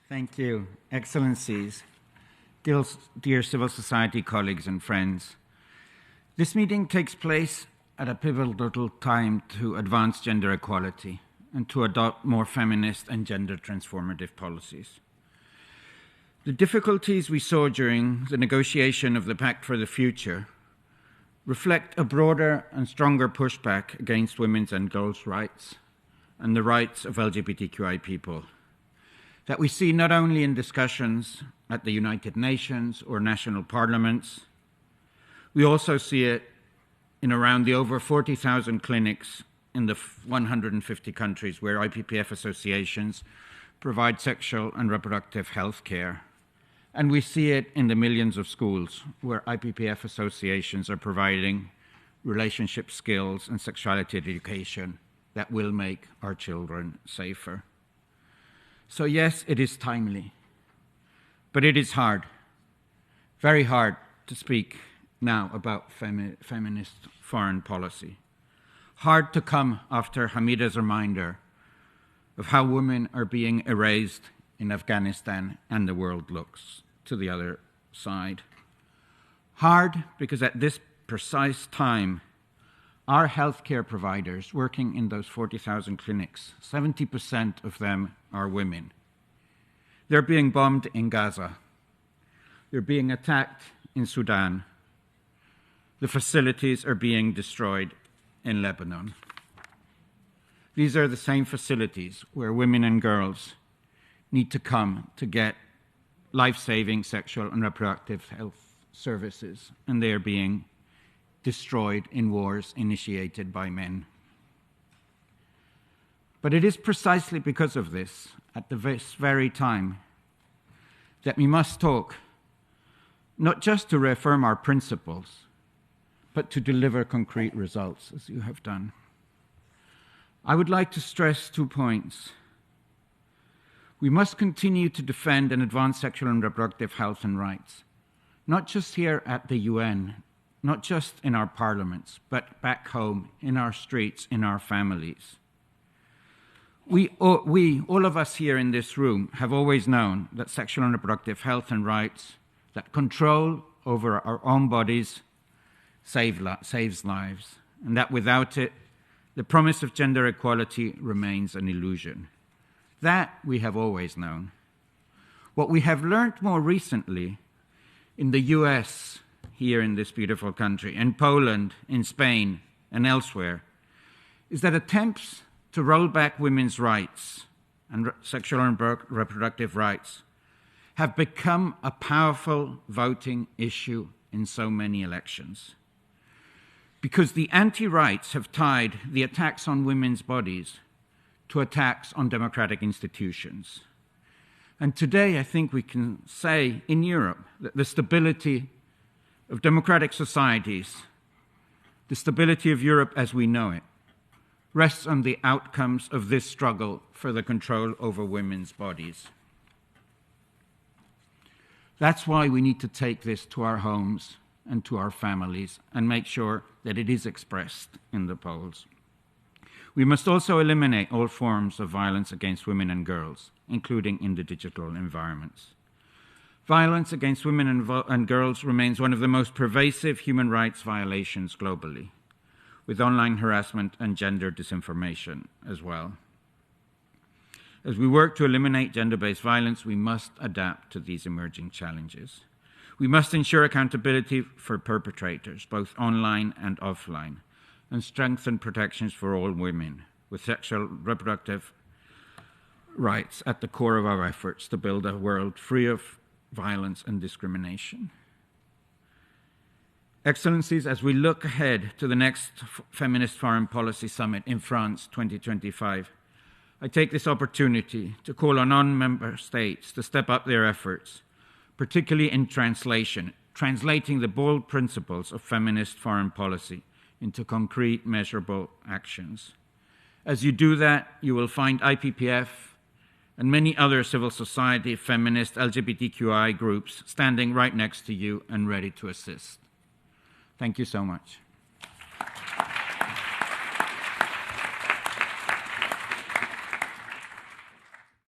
Thank you, Excellencies, dear civil society colleagues and friends. This meeting takes place at a pivotal time to advance gender equality and to adopt more feminist and gender transformative policies. The difficulties we saw during the negotiation of the Pact for the Future reflect a broader and stronger pushback against women's and girls' rights and the rights of LGBTQI people that we see not only in discussions at the United Nations or national parliaments, we also see it in around the over 40,000 clinics in the 150 countries where IPPF associations provide sexual and reproductive health care. And we see it in the millions of schools where IPPF associations are providing relationship skills and sexuality education that will make our children safer. So yes, it is timely, but it is hard, very hard to speak now about feminist foreign policy. Hard to come after Hamida's reminder of how women are being erased in Afghanistan and the world looks to the other side. Hard because at this precise time, our healthcare providers working in those 40,000 clinics, 70% of them are women. They're being bombed in Gaza. They're being attacked in Sudan. The facilities are being destroyed in Lebanon. These are the same facilities where women and girls need to come to get life-saving sexual and reproductive health services, and they are being destroyed in wars initiated by men. But it is precisely because of this, at this very time, that we must talk, not just to reaffirm our principles, but to deliver concrete results, as you have done. I would like to stress 2 points. We must continue to defend and advance sexual and reproductive health and rights, not just here at the UN, not just in our parliaments, but back home, in our streets, in our families. We, all of us here in this room, have always known that sexual and reproductive health and rights, that control over our own bodies saves lives, and that without it, the promise of gender equality remains an illusion. That we have always known. What we have learned more recently in the US, here in this beautiful country, in Poland, in Spain, and elsewhere, is that attempts to roll back women's rights and sexual and reproductive rights have become a powerful voting issue in so many elections. Because the anti-rights have tied the attacks on women's bodies to attacks on democratic institutions. And today, I think we can say in Europe that the stability of democratic societies, the stability of Europe as we know it, rests on the outcomes of this struggle for the control over women's bodies. That's why we need to take this to our homes and to our families and make sure that it is expressed in the polls. We must also eliminate all forms of violence against women and girls, including in the digital environments. Violence against women and girls remains one of the most pervasive human rights violations globally, with online harassment and gender disinformation as well. As we work to eliminate gender-based violence, we must adapt to these emerging challenges. We must ensure accountability for perpetrators, both online and offline, and strengthen protections for all women, with sexual reproductive rights at the core of our efforts to build a world free of violence and discrimination. Excellencies, as we look ahead to the next Feminist Foreign Policy Summit in France 2025, I take this opportunity to call on non-member states to step up their efforts, particularly in translating the bold principles of feminist foreign policy into concrete, measurable actions. As you do that, you will find IPPF and many other civil society, feminist, LGBTQI groups standing right next to you and ready to assist. Thank you so much.